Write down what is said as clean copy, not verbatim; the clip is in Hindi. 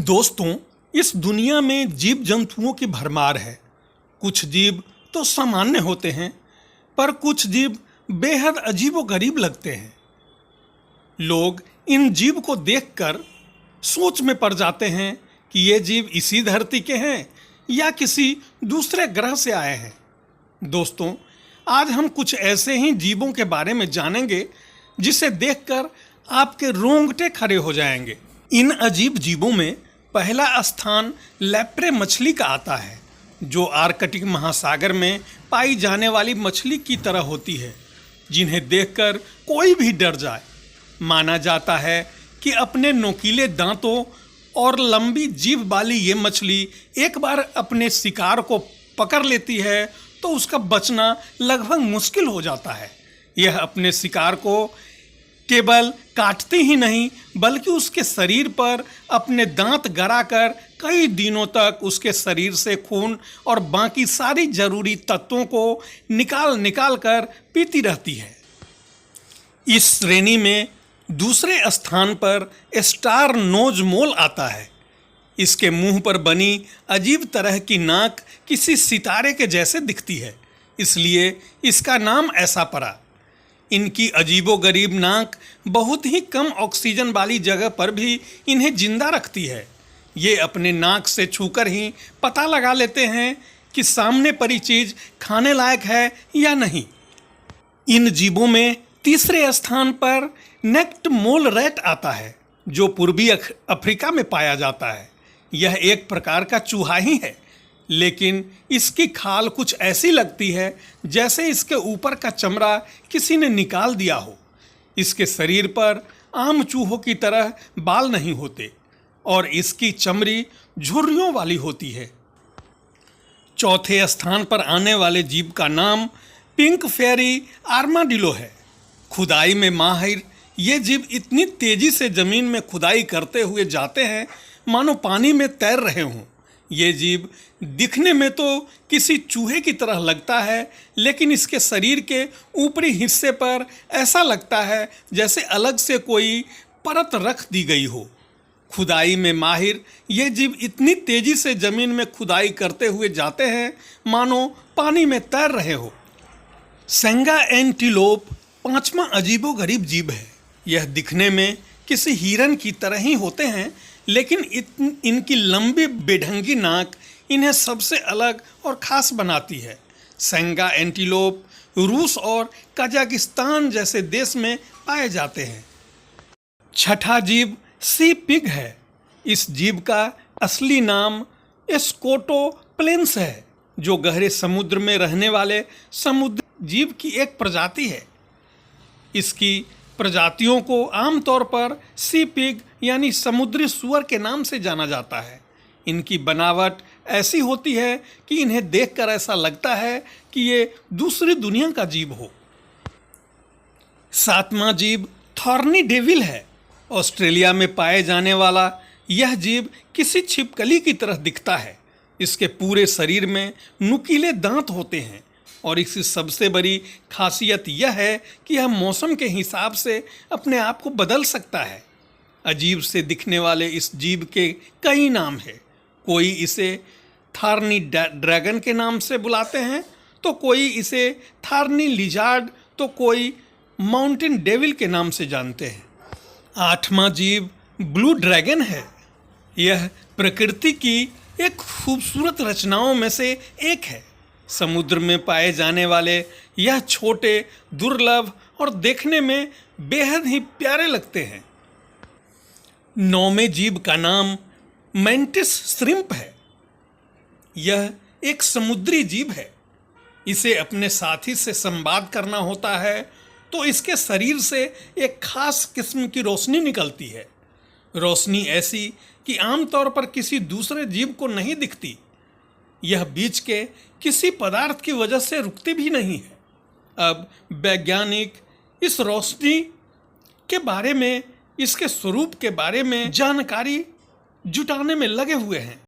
दोस्तों, इस दुनिया में जीव जंतुओं की भरमार है। कुछ जीव तो सामान्य होते हैं, पर कुछ जीव बेहद अजीबोगरीब लगते हैं। लोग इन जीव को देखकर सोच में पड़ जाते हैं कि ये जीव इसी धरती के हैं या किसी दूसरे ग्रह से आए हैं। दोस्तों, आज हम कुछ ऐसे ही जीवों के बारे में जानेंगे जिसे देखकर आपके रोंगटे खड़े हो जाएंगे। इन अजीब जीवों में पहला स्थान लेप्रे मछली का आता है, जो आर्कटिक महासागर में पाई जाने वाली मछली की तरह होती है, जिन्हें देखकर कोई भी डर जाए। माना जाता है कि अपने नोकीले दांतों और लंबी जीभ वाली ये मछली एक बार अपने शिकार को पकड़ लेती है तो उसका बचना लगभग मुश्किल हो जाता है। यह अपने शिकार को केवल काटती ही नहीं, बल्कि उसके शरीर पर अपने दांत गड़ाकर कई दिनों तक उसके शरीर से खून और बाकी सारी जरूरी तत्वों को निकाल कर पीती रहती है। इस श्रेणी में दूसरे स्थान पर स्टार नोज मोल आता है। इसके मुंह पर बनी अजीब तरह की नाक किसी सितारे के जैसे दिखती है, इसलिए इसका नाम ऐसा पड़ा। इनकी अजीबोगरीब नाक बहुत ही कम ऑक्सीजन वाली जगह पर भी इन्हें जिंदा रखती है। ये अपने नाक से छूकर ही पता लगा लेते हैं कि सामने पड़ी चीज खाने लायक है या नहीं। इन जीवों में तीसरे स्थान पर नेक्ड मोल रैट आता है, जो पूर्वी अफ्रीका में पाया जाता है। यह एक प्रकार का चूहा ही है, लेकिन इसकी खाल कुछ ऐसी लगती है जैसे इसके ऊपर का चमड़ा किसी ने निकाल दिया हो। इसके शरीर पर आम चूहों की तरह बाल नहीं होते और इसकी चमड़ी झुर्रियों वाली होती है। चौथे स्थान पर आने वाले जीव का नाम पिंक फेरी आर्माडिलो है। खुदाई में माहिर ये जीव इतनी तेजी से जमीन में खुदाई करते हुए जाते हैं मानो पानी में तैर रहे हों। ये जीव दिखने में तो किसी चूहे की तरह लगता है, लेकिन इसके शरीर के ऊपरी हिस्से पर ऐसा लगता है जैसे अलग से कोई परत रख दी गई हो। खुदाई में माहिर ये जीव इतनी तेजी से जमीन में खुदाई करते हुए जाते हैं मानो पानी में तैर रहे हो। सेंगा एंटीलोप पांचवा अजीबोगरीब जीव है। यह दिखने में किसी हिरन की तरह ही होते हैं, लेकिन इनकी लंबी बेढंगी नाक इन्हें सबसे अलग और ख़ास बनाती है। सेंगा एंटीलोप रूस और कजाकिस्तान जैसे देश में पाए जाते हैं। छठा जीव सी पिग है। इस जीव का असली नाम एस्कोटो प्लेन्स है, जो गहरे समुद्र में रहने वाले समुद्री जीव की एक प्रजाति है। इसकी प्रजातियों को आमतौर पर सी पिग यानी समुद्री सूअर के नाम से जाना जाता है। इनकी बनावट ऐसी होती है कि इन्हें देखकर ऐसा लगता है कि ये दूसरी दुनिया का जीव हो। सातवां जीव थॉर्नी डेविल है। ऑस्ट्रेलिया में पाए जाने वाला यह जीव किसी छिपकली की तरह दिखता है। इसके पूरे शरीर में नुकीले दांत होते हैं और इसकी सबसे बड़ी खासियत यह है कि यह मौसम के हिसाब से अपने आप को बदल सकता है। अजीब से दिखने वाले इस जीव के कई नाम हैं। कोई इसे थार्नी ड्रैगन के नाम से बुलाते हैं, तो कोई इसे थार्नी लिजार्ड, तो कोई माउंटेन डेविल के नाम से जानते हैं। आठवां जीव ब्लू ड्रैगन है। यह प्रकृति की एक खूबसूरत रचनाओं में से एक है। समुद्र में पाए जाने वाले यह छोटे, दुर्लभ और देखने में बेहद ही प्यारे लगते हैं। नौवें जीव का नाम मेंटिस श्रिम्प है। यह एक समुद्री जीव है। इसे अपने साथी से संवाद करना होता है तो इसके शरीर से एक खास किस्म की रोशनी निकलती है। रोशनी ऐसी कि आमतौर पर किसी दूसरे जीव को नहीं दिखती। यह बीच के किसी पदार्थ की वजह से रुकती भी नहीं है। अब वैज्ञानिक इस रोशनी के बारे में, इसके स्वरूप के बारे में जानकारी जुटाने में लगे हुए हैं।